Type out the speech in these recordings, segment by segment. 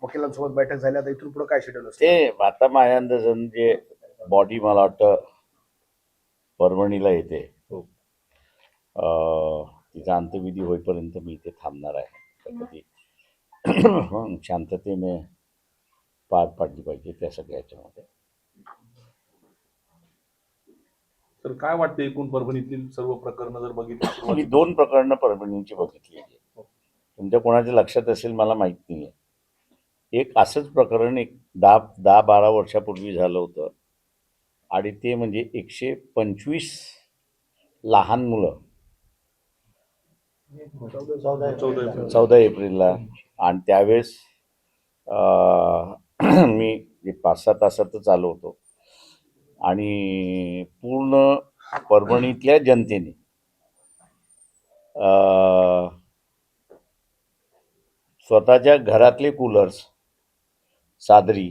वकिलांसोबत बैठक झाली, आता इथून पुढे काय शेड्यूल असतं? ते आता माझ्या अंदाजानं जे बॉडी मला वाटतं परभणीला येते. हो. तिचा अंत्यविधी होईपर्यंत मी इथे थांबणार आहे. तर कधी शांततेने पार पाडली पाहिजे त्या सगळ्या याच्यामध्ये. तर काय वाटतं एकूण परभणीतील सर्व प्रकरणं जर मी बघितली 2 प्रकरणं परभणीची बघितली आहे. तुमच्या कोणाच्या लक्षात असेल मला माहित नाही आहे. एक असंच प्रकरण एक 10-12 वर्षापूर्वी झालं होतं आणि ते म्हणजे 125 लहान मुलं 14 एप्रिलला आणि त्यावेळेस मी 5-6 तासातच आलो होतो आणि पूर्ण परभणीतल्या जनतेने स्वतःच्या घरातले कूलर्स, सादरी,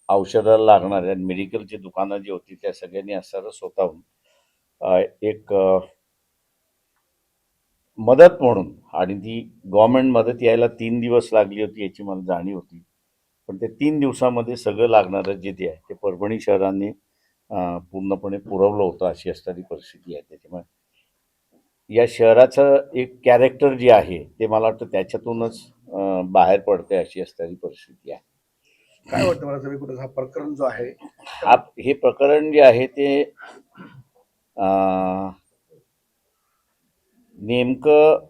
औषधाला लागणाऱ्या मेडिकलची दुकानं जी होती त्या सगळ्यांनी असणारं स्वतःहून एक मदत म्हणून, आणि ती गव्हर्नमेंट मदत यायला 3 दिवस लागली होती याची मला जाणीव होती, पण ते 3 दिवसामध्ये सगळं लागणारं जे आहे ते परभणी शहराने पूर्णपणे पुरवलं होतं अशी असणारी परिस्थिती आहे. त्याच्यामुळे या शहराचं एक कॅरेक्टर जे आहे ते मला वाटतं त्याच्यातूनच बाहेर पडते अशी असणारी परिस्थिती आहे. काय वाटतं मला सगळे कुठे हा प्रकरण जो आहे हे प्रकरण जे आहे ते नेमकं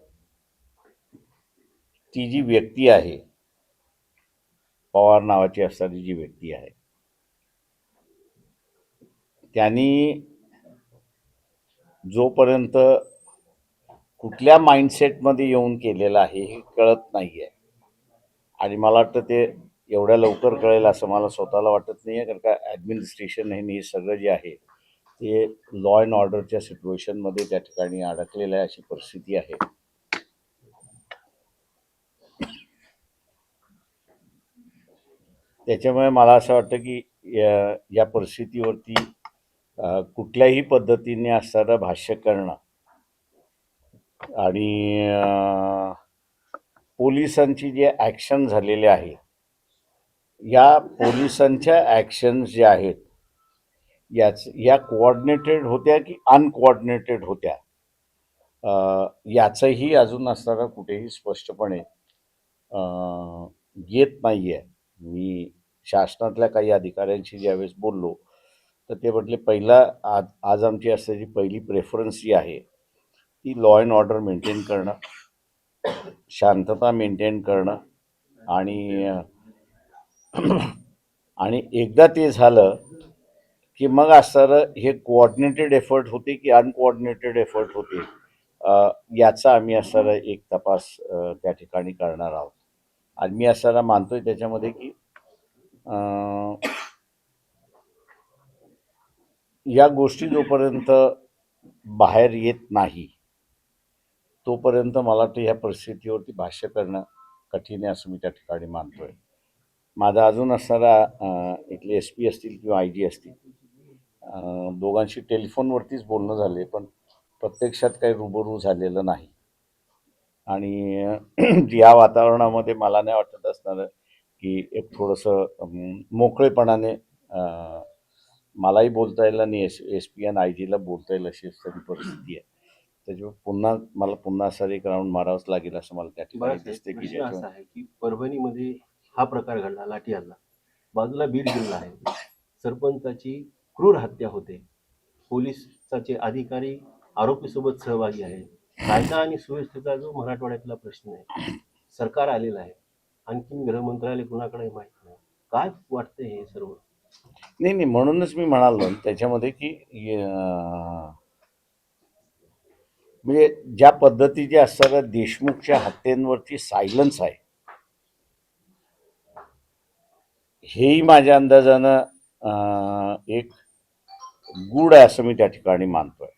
ती जी व्यक्ती आहे, पवार नावाची असणारी जी व्यक्ती आहे, त्यांनी जोपर्यंत कुठल्या माइंडसेटमध्ये येऊन केलेलं आहे हे कळत नाही आहे. आणि मला वाटतं ते एवढ्या लवकर कळेल असं मला स्वतःला वाटत नाही आहे, कारण का ॲडमिनिस्ट्रेशन हे सगळं जे आहे ते लॉ अँड ऑर्डरच्या सिच्युएशनमध्ये त्या ठिकाणी अडकलेलं आहे अशी परिस्थिती आहे. त्याच्यामुळे मला असं वाटतं की या परिस्थितीवरती कुठल्याही पद्धतीने असणारं भाष्य करणं आणि पोलिसांची जे ॲक्शन झालेले आहे, या पोलिसांच्या ॲक्शन्स ज्या आहेत या कोऑर्डिनेटेड होत्या की अनकोऑर्डिनेटेड होत्या, याचंही अजून असणारा कुठेही स्पष्टपणे येत नाही आहे. मी शासनातल्या काही अधिकाऱ्यांशी ज्यावेळेस बोललो तर ते म्हटले आज आमची असलेली पहिली प्रेफरन्स जी आहे ती लॉ अँड ऑर्डर मेंटेन करणं, शांतता मेंटेन करणं, आणि एकदा ते झालं की मग असणारं हे कोऑर्डिनेटेड एफर्ट होते की अनकोऑर्डिनेटेड एफर्ट होते याचा आम्ही असणारा एक तपास त्या ठिकाणी करणार आहोत. आणि मी असणारा मानतोय त्याच्यामध्ये की या गोष्टी जोपर्यंत बाहेर येत नाही तोपर्यंत मला वाटतं ह्या परिस्थितीवरती भाष्य करणं कठीण आहे असं मी त्या ठिकाणी मानतोय. माझा अजून असणारा इथले SP असतील किंवा IG असतील, दोघांशी टेलिफोनवरतीच बोलणं झाले, पण प्रत्यक्षात काही रुबरू झालेलं नाही. आणि या वातावरणामध्ये मला नाही वाटत असणार की एक थोडंसं मोकळेपणाने मलाही बोलता येईल आणि SP आणि IG ला बोलता येईल अशी तरी परिस्थिती आहे. त्याच्यामुळे मला पुन्हा असं एक राऊंड मारावंच लागेल असं मला त्या ठिकाणी दिसते की असं आहे की परभणीमध्ये हा प्रकार घडला, लाठी हल्ला. बाजूला बीड जिल्हा आहे, सरपंचाची क्रूर हत्या होते, पोलिसाचे अधिकारी आरोपीसोबत सहभागी आहे. कायदा आणि सुव्यवस्थेचा जो मराठवाड्यातला प्रश्न आहे, सरकार आलेलं आहे, आणखीन गृह मंत्रालय कुणाकडे माहित नाही. काय वाटतंय हे सर्व? नाही, म्हणूनच मी म्हणालो त्याच्यामध्ये की म्हणजे ज्या पद्धतीचे असणाऱ्या देशमुखच्या हत्येंवरती सायलन्स आहे, हेही माझ्या अंदाजानं एक गूढ आहे असं मी त्या ठिकाणी मानतोय.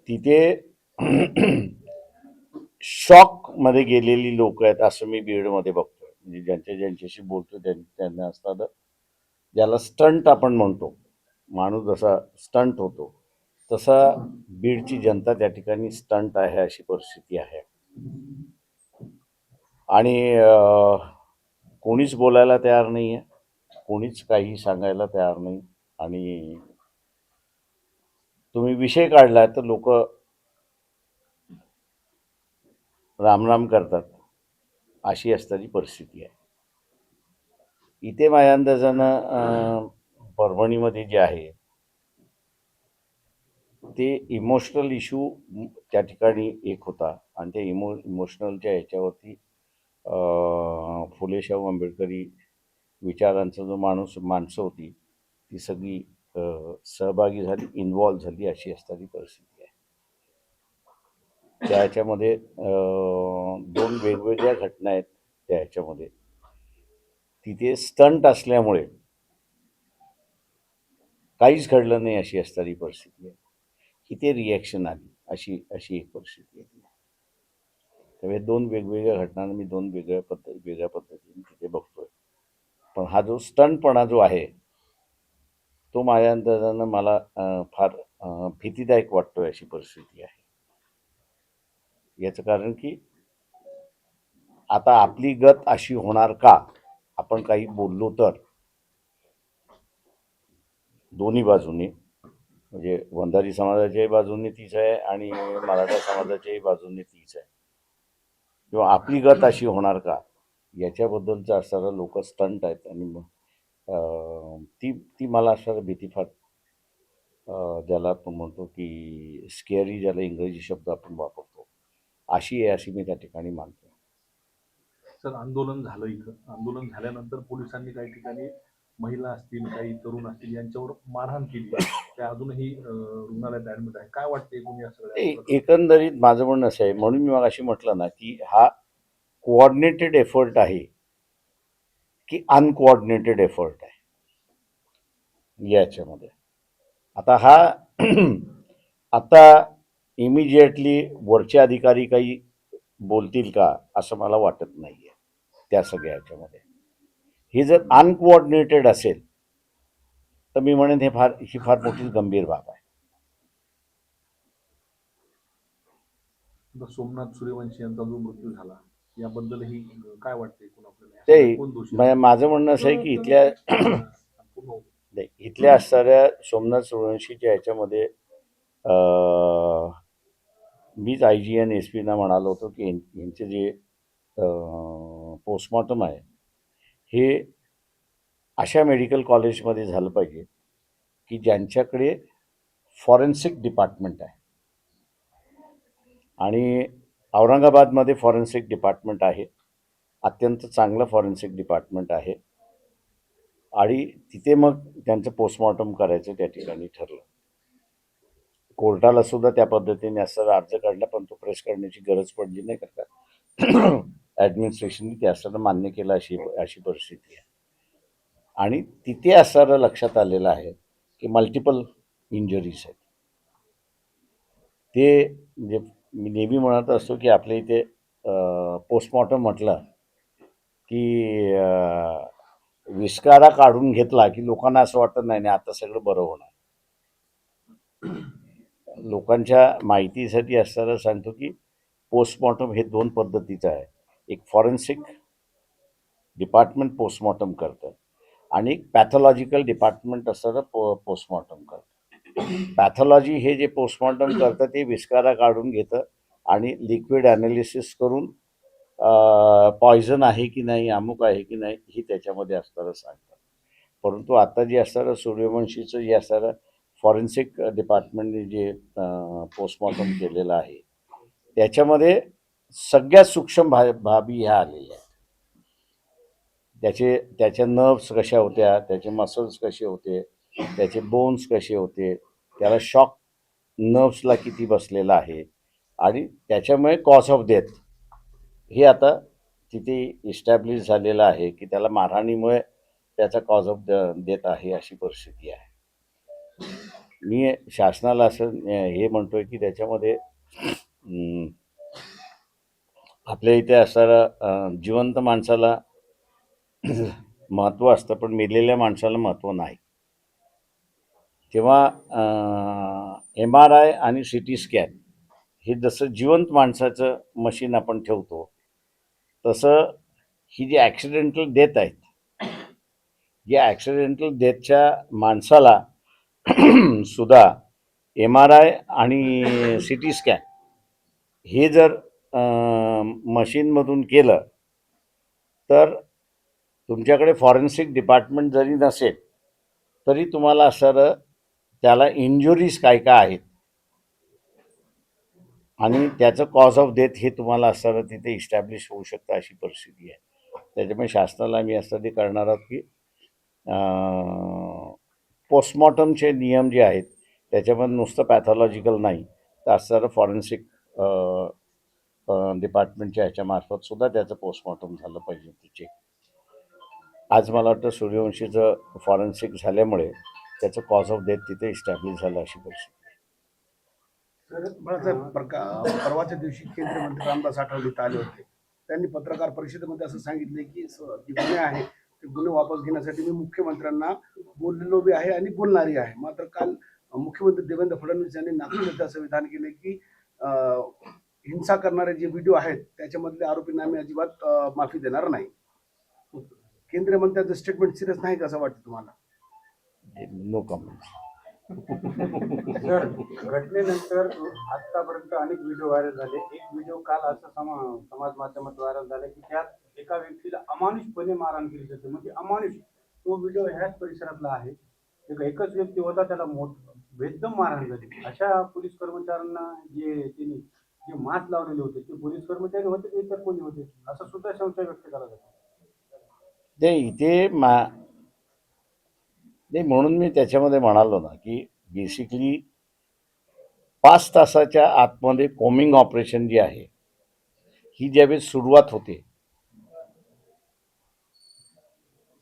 तिथे शॉक मध्ये गेलेली लोक आहेत असं मी बीडमध्ये बघतोय. म्हणजे ज्यांच्याशी बोलतो त्यांना असताना ज्याला स्टंट आपण म्हणतो, माणूस जसा स्टंट होतो तसा बीडची जनता त्या ठिकाणी स्टंट आहे अशी परिस्थिती आहे. आणि कोणीच बोलायला तयार नाही आहे, कोणीच काही सांगायला तयार नाही. आणि तुम्ही विषय काढला तर लोक रामराम करतात, अशी असणारी परिस्थिती आहे. इथे माझ्या अंदाजानं परभणीमध्ये जे आहे ते इमोशनल इश्यू त्या ठिकाणी एक होता. आणि त्या इमोशनलच्या ह्याच्यावरती फुले शाहू आंबेडकरी विचारांचा जो माणसं होती ती सगळी सहभागी झाली, इन्व्हॉल्व झाली, अशी असणारी परिस्थिती आहे. त्या ह्याच्यामध्ये दोन वेगवेगळ्या घटना आहेत. त्या ह्याच्यामध्ये तिथे स्टंट असल्यामुळे काहीच घडलं नाही अशी असणारी परिस्थिती आहे. इथे रिॲक्शन आली अशी अशी एक परिस्थिती आहे. त्यामुळे दोन वेगवेगळ्या घटनांना मी दोन वेगळ्या पद्धतीने तिथे बघतोय. पण हा जो स्टंटपणा जो आहे तो माझ्या अंदाजानं मला फार भीतीदायक वाटतोय अशी परिस्थिती आहे. याचं कारण की आता आपली गत अशी होणार का, आपण काही बोललो तर दोन्ही बाजूने, म्हणजे वंजारी समाजाच्याही बाजूने तीच आहे आणि मराठा समाजाच्याही बाजूने तीच आहे, किंवा आपली गत अशी होणार का याच्याबद्दलचं असणारं लोक स्टंट आहेत. आणि मग ती मला असणारं भीती फार, ज्याला आपण म्हणतो की स्केअरी, ज्याला इंग्रजी शब्द आपण वापरतो, अशी आहे अशी मी त्या ठिकाणी मानतो. सर, आंदोलन झालं, इथं आंदोलन झाल्यानंतर पोलिसांनी काही ठिकाणी महिला असतील, काही तरुण असतील यांच्यावर मारहाण केली. त्या अजूनही रुग्णालयात ऍडमिट आहे. काय वाटते एकूण या सगळ्या एकंदरीत माझं म्हणणं असं आहे, म्हणून मी मग अशी म्हटलं ना की हा कोऑर्डिनेटेड एफर्ट आहे की अनकोऑर्डिनेटेड एफर्ट आहे याच्यामध्ये. आता हा आता इमिजिएटली वरचे अधिकारी काही बोलतील का असं मला वाटत नाही आहे त्या सगळ्या ह्याच्यामध्ये. ही जर अनकोऑर्डिनेटेड असेल तर मी म्हणेन ही फार मोठी गंभीर बाब आहे. सोमनाथ सूर्यवंशी यांचा जो मृत्यू झाला याबद्दलही काय वाटते एकूण आपल्याला? ते कोण दोषी? माझं म्हणणं असं आहे की इथल्या असणाऱ्या सोमनाथ सूर्यवंशीच्या ह्याच्यामध्ये मीच IG आणि SP ना म्हणालो होतो की यांचे जे पोस्टमॉर्टम आहे हे अशा मेडिकल कॉलेजमध्ये झालं पाहिजे की ज्यांच्याकडे फॉरेन्सिक डिपार्टमेंट आहे. आणि औरंगाबादमध्ये फॉरेन्सिक डिपार्टमेंट आहे, अत्यंत चांगलं फॉरेन्सिक डिपार्टमेंट आहे. आणि तिथे मग त्यांचं पोस्टमॉर्टम करायचं त्या ठिकाणी ठरलं. कोर्टाला सुद्धा त्या पद्धतीने असताना अर्ज काढला, पण तो प्रेस करण्याची गरज पडली नाही, करता ॲडमिनिस्ट्रेशनने ते असताना मान्य केलं अशी परिस्थिती आहे. आणि तिथे असणारं लक्षात आलेलं आहे की मल्टिपल इंजरीज आहेत. ते म्हणजे मी नेहमी म्हणत असतो की आपल्या इथे पोस्टमॉर्टम म्हटलं की विस्कारा काढून घेतला की लोकांना असं वाटतं नाही नाही आता सगळं बरं होणार. लोकांच्या माहितीसाठी असताना सांगतो की पोस्टमॉर्टम हे दोन पद्धतीचं आहे. एक फॉरेन्सिक डिपार्टमेंट पोस्टमॉर्टम करतं आणि एक पॅथॉलॉजिकल डिपार्टमेंट असताना पोस्टमॉर्टम करतं. पॅथॉलॉजी हे जे पोस्टमॉर्टम करतं ते विस्कारा काढून घेतं आणि लिक्विड ॲनालिसिस करून पॉयझन आहे की नाही, अमुक आहे की नाही, ही त्याच्यामध्ये असणारं सांगतात. परंतु आता जे असणारं सूर्यवंशीचं जे असणारं फॉरेन्सिक डिपार्टमेंटने जे पोस्टमॉर्टम केलेलं आहे त्याच्यामध्ये सगळ्यात सूक्ष्म बाबी ह्या आलेल्या आहेत. त्याच्या नर्व्स कशा होत्या, त्याचे मसल्स कसे होते, त्याचे बोन्स कसे होते, त्याला शॉक नर्व्सला किती बसलेला आहे, आणि त्याच्यामुळे कॉज ऑफ डेथ हे आता तिथे इस्टॅब्लिश झालेलं आहे की त्याला मारहाणीमुळे त्याचा कॉज ऑफ डेथ आहे अशी परिस्थिती आहे. मी शासनाला असं हे म्हणतोय की त्याच्यामध्ये आपल्या इथे असणारं जिवंत माणसाला महत्त्व असतं पण मेलेल्या माणसाला महत्त्व नाही. तेव्हा MRI आणि CT स्कॅन हे जसं जिवंत माणसाचं मशीन आपण ठेवतो तसं ही जी ॲक्सिडेंटल डेथ आहेत या ॲक्सिडेंटल डेथच्या माणसाला सुद्धा MRI आणि CT स्कॅन हे जर मशीनमधून केलं तर तुमच्याकडे फॉरेन्सिक डिपार्टमेंट जरी नसेल तरी तुम्हाला असं त्याला इंजुरीज काय काय आहेत आणि त्याचं कॉज ऑफ डेथ हे तुम्हाला असताना तिथे इस्टॅब्लिश होऊ शकतं अशी परिस्थिती आहे. त्याच्यामुळे शासनाला आम्ही यासाठी करणार आहोत की पोस्टमॉर्टमचे नियम जे आहेत त्याच्यामध्ये नुसतं पॅथॉलॉजिकल नाही तर असणारं फॉरेन्सिक डिपार्टमेंटच्या ह्याच्यामार्फत सुद्धा त्याचं पोस्टमॉर्टम झालं पाहिजे तिचे. आज मला वाटतं सूर्यवंशीचं फॉरेन्सिक झाल्यामुळे त्याचं कॉज ऑफ डेथ तिथे इस्टॅब्लिश झालं अशी परिस्थिती. बाळासाहेब परवाच्या दिवशी केंद्रीय मंत्री रामदास आठवले इथं आले होते. त्यांनी पत्रकार परिषदेमध्ये असं सांगितले की जे गुन्हे आहे ते गुन्हे वापस घेण्यासाठी मी मुख्यमंत्र्यांना बोललेलो बी आहे आणि बोलणारही आहे. मात्र काल मुख्यमंत्री देवेंद्र फडणवीस यांनी नागपूरमध्ये असं विधान केले की हिंसा करणारे जे व्हिडिओ आहेत त्याच्यामधले आरोपींना आम्ही अजिबात माफी देणार नाही. केंद्रीय मंत्र्यांचं स्टेटमेंट सिरियस नाही का असं वाटतं तुम्हाला? No comment. सर, घटनेनंतर आतापर्यंत अनेक व्हिडिओ व्हायरल झाले. एक व्हिडिओ काल असं समाज माध्यमात व्हायरल झाला की त्यात एका व्यक्तीला अमानुषपणे मारहाण केली जाते. म्हणजे अमानुष तो व्हिडिओ ह्याच परिसरातला आहे. एकच व्यक्ती होता त्याला बेदम मारहाण झाली. अशा पोलीस कर्मचाऱ्यांना त्यांनी जे मास्क लावलेले होते ते पोलीस कर्मचारी होते की इतर कोणी होते असं सुद्धा संशय व्यक्त केला जातो. ते इथे नाही म्हणून मी त्याच्यामध्ये म्हणालो ना की बेसिकली 5 तासाच्या आतमध्ये कोमिंग ऑपरेशन जी आहे ही ज्यावेळेस सुरुवात होते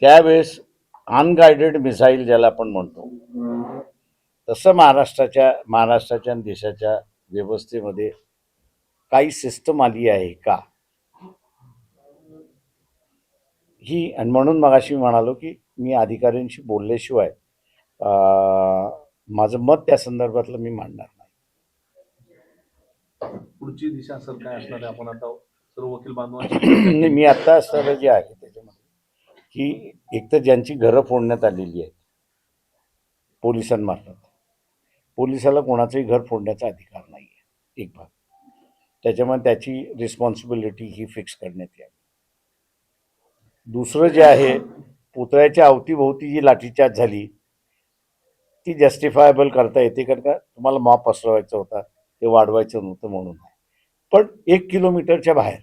त्यावेळेस अनगायडेड मिसाईल ज्याला आपण म्हणतो तसं महाराष्ट्राच्या आणि देशाच्या व्यवस्थेमध्ये काही सिस्टम आली आहे का ही. आणि म्हणून मगाशी म्हणालो की मी अधिकाऱ्यांशी बोलल्याशिवाय माझं मत त्या संदर्भातलं मी मांडणार नाही. पुढची दिशा सर काय असणार आहे? आपण आता सर्व वकील बांधवांशी नाही, मी आत्ता असणारं जे आहे त्याच्यामध्ये की एकतर ज्यांची घरं फोडण्यात आलेली आहेत पोलिसांमार्फत, पोलिसाला कोणाचंही घर फोडण्याचा अधिकार नाही आहे एक भाग. त्याच्यामुळे त्याची रिस्पॉन्सिबिलिटी ही फिक्स करण्यात यावी. दुसरं जे आहे पुतळ्याच्या अवतीभोवती जी लाठीचार्ज झाली ती जस्टिफायबल करता येते कारण का तुम्हाला मॉब पसरवायचा होता ते वाढवायचं नव्हतं म्हणून. पण 1 किलोमीटरच्या बाहेर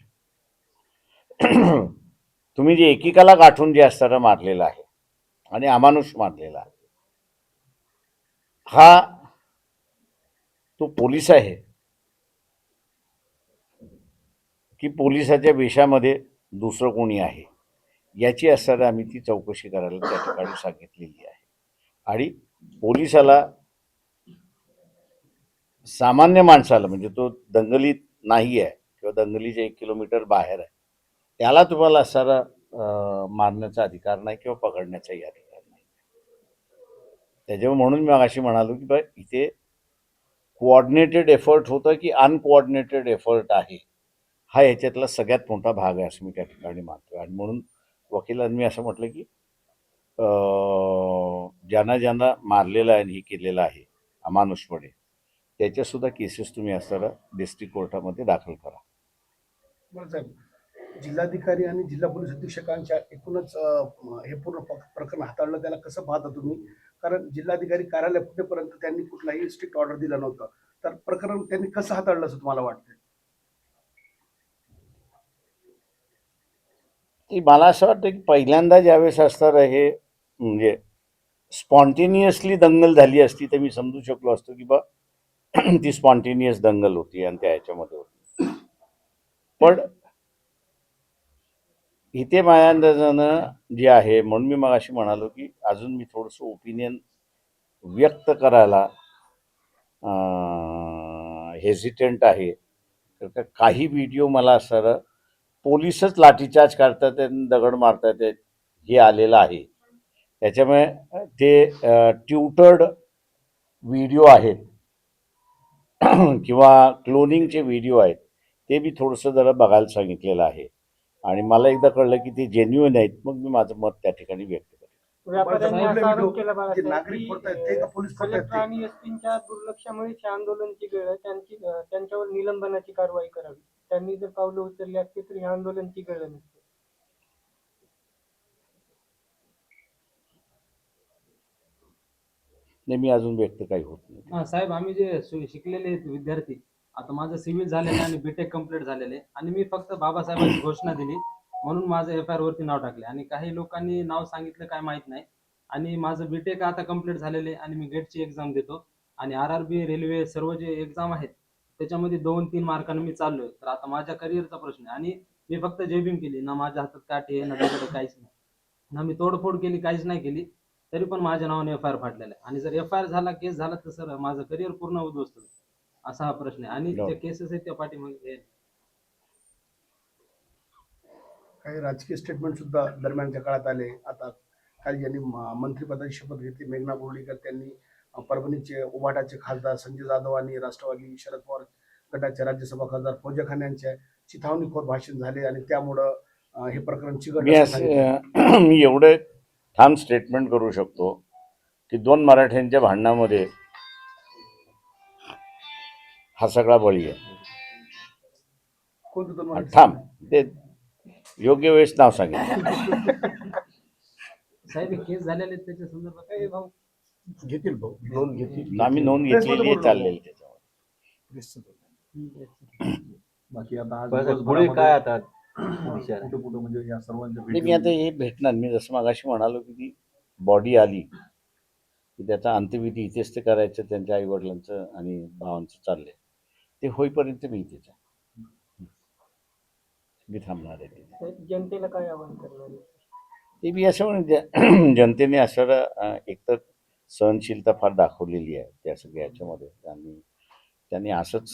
तुम्ही जे एकेकाला गाठून जे असताना मारलेला आहे आणि अमानुष मारलेला आहे हा तो पोलीस आहे की पोलिसाच्या वेशामध्ये दुसरं कोणी आहे याची असताना आम्ही ती चौकशी करायला त्या ठिकाणी सांगितलेली आहे. आणि पोलिसाला सामान्य माणसाला म्हणजे तो दंगलीत नाही आहे किंवा दंगलीच्या 1 किलोमीटर बाहेर आहे त्याला तुम्हाला असणारा मारण्याचा अधिकार नाही किंवा पकडण्याचाही अधिकार नाही. त्याच्यामुळे म्हणून मी अशी म्हणालो की बा इथे कोऑर्डिनेटेड एफर्ट होतं की अनकोऑर्डिनेटेड एफर्ट आहे हा याच्यातला सगळ्यात मोठा भाग आहे असं मी त्या ठिकाणी मानतो. आणि म्हणून वकिलांनी असं म्हटलं की ज्यांना मारलेलं आहे आणि हे केलेलं आहे अमानुषपणे त्याच्यासुद्धा केसेस तुम्ही असताना डिस्ट्रिक्ट कोर्टामध्ये दाखल करा. साहेब, जिल्हाधिकारी आणि जिल्हा पोलीस अधीक्षकांच्या एकूणच हे पूर्ण प्रकरण हाताळलं त्याला कसं पाहता तुम्ही? कारण जिल्हाधिकारी कार्यालय फुटेपर्यंत त्यांनी कुठलाही स्ट्रिक्ट ऑर्डर दिला नव्हता. तर प्रकरण त्यांनी कसं हाताळलं असं तुम्हाला वाटतं? की मला असं वाटतं की पहिल्यांदा ज्यावेळेस असताना हे म्हणजे स्पॉन्टेनियसली दंगल झाली असती तर मी समजू शकलो असतो की बा ती स्पॉन्टेनियस दंगल होती आणि त्या ह्याच्यामध्ये होती. पण इथे माझ्या अंदाजानं जे आहे म्हणून मी मग अशी म्हणालो की अजून मी थोडंसं ओपिनियन व्यक्त करायला हेजिटेंट आहे. तर काही व्हिडिओ मला असणारं पोलीसच लाठीचार्ज करतात आणि दगड मारतात हे आलेलं आहे. त्याच्यामुळे ते ट्युटर्ड व्हिडिओ आहेत किंवा क्लोनिंगचे व्हिडिओ आहेत ते बी थोडंसं जरा बघायला सांगितलेलं आहे. आणि मला एकदा कळलं की ते जेन्युइन आहेत, मग मी माझं मत त्या ठिकाणी व्यक्त करेन. व्यापाऱ्यांनी असा आरोप केला जे बाळासाहेब नागरिक की फोडतायत ते का पोलीस फोडतायत कलेक्टर ते? आणि एसपींच्या दुर्लक्षामुळे हे आंदोलन चिघळलं. त्यांच्यावर निलंबनाची कारवाई करावी. त्यांनी जर पावलं उचलली असती तर हे आंदोलन चिघळलं नसतं. नाही, मी अजून व्यक्त काही होत नाही. साहेब, आम्ही जे शिकलेले आहेत विद्यार्थी, आता माझं सिव्हिल झालेलं आहे आणि बीटेक कम्प्लीट झालेलं आहे आणि मी फक्त बाबासाहेबांची घोषणा दिली म्हणून माझं FIR वरती नाव टाकले आणि काही लोकांनी नाव सांगितलं काय माहित नाही. आणि माझं बीटेक आता कम्प्लीट झालेलं आहे आणि मी गेटची एक्झाम देतो आणि RRB रेल्वे सर्व जे एक्झाम आहेत त्याच्यामध्ये 2-3 मार्कांनी मी चाललोय. तर आता माझ्या करिअरचा प्रश्न आहे आणि मी फक्त जेबिंग केली ना, माझ्या हातात काठी आहे ना दुसरं काहीच नाही ना, मी तोडफोड केली, काहीच नाही केली, तरी पण माझ्या नावाने FIR फाडलेला आहे. आणि जर FIR झाला, केस झाला तर सर माझं करिअर पूर्ण उद्ध्वस्त होईल, असा हा प्रश्न आहे. आणि जे केसेस आहेत त्या पाठीमागे काही राजकीय स्टेटमेंट सुद्धा दरम्यानच्या काळात आले. आता काल यांनी मंत्रिपदाची शपथ घेतली मेघना बोर्डीकर, त्यांनी परभणीचे उभाटाचे खासदार संजय जाधव आणि राष्ट्रवादी शरद पवार गटाचे राज्यसभा खासदार फौजा खान यांच्या चिथावणीखोर भाषण झाले आणि त्यामुळं हे प्रकरण मी चिघळलं असं सांगितलं. मी एवढं ठाम स्टेटमेंट करू शकतो की 2 मराठ्यांच्या भांडणामध्ये हा सगळा बळी आहे. कोणतं दोन मराठी? ठाम, ते योग्य वेळेस नाव सांगितलं. साहेब हे केस झालेले आहेत त्याच्या संदर्भात काय भाऊ घेतील भाऊ, नोंद घेतील. आम्ही नोंद घेतलेली आहे, चाललेली त्याच्यावर. बाकी आता आज पुढे दिवसभरामध्ये काय आता दिशा आहे? कुठे कुठे म्हणजे या सर्वांच्या नाही, मी आता हे भेटणार. मी जसं मागाशी म्हणालो की ती बॉडी आली की त्याचा अंत्यविधी इथेच ते करायचं, त्यांच्या आईवडिलांचं आणि भावांचं चाललंय, ते होईपर्यंत मी इथेच आहे. मी थांबणार आहे तिथे. जनतेला काय आवाहन करणार आहे? ते मी असं म्हणून जनतेने असं एकतर सहनशीलता फार दाखवलेली आहे त्या सगळ्या याच्यामध्ये आणि त्यांनी असंच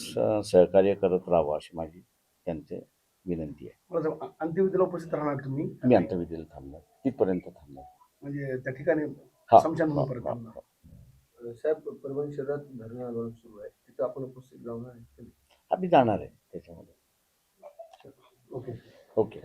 सहकार्य करत राहावं अशी माझी त्यांचे विनंती आहे. मला सांगा, अंत्यविधीला उपस्थित राहणार तुम्ही? मी अंत्यविधीला थांबणार, तिथपर्यंत थांबणार. म्हणजे त्या ठिकाणी हा, समशानभूमीपर्यंत हा, थांबणार. हा. साहेब, परभणी शहरात धरण आंदोलन सुरू आहे, तिथं आपण उपस्थित राहणार आहे. आम्ही जाणार आहे त्याच्यामध्ये. ओके. ओके.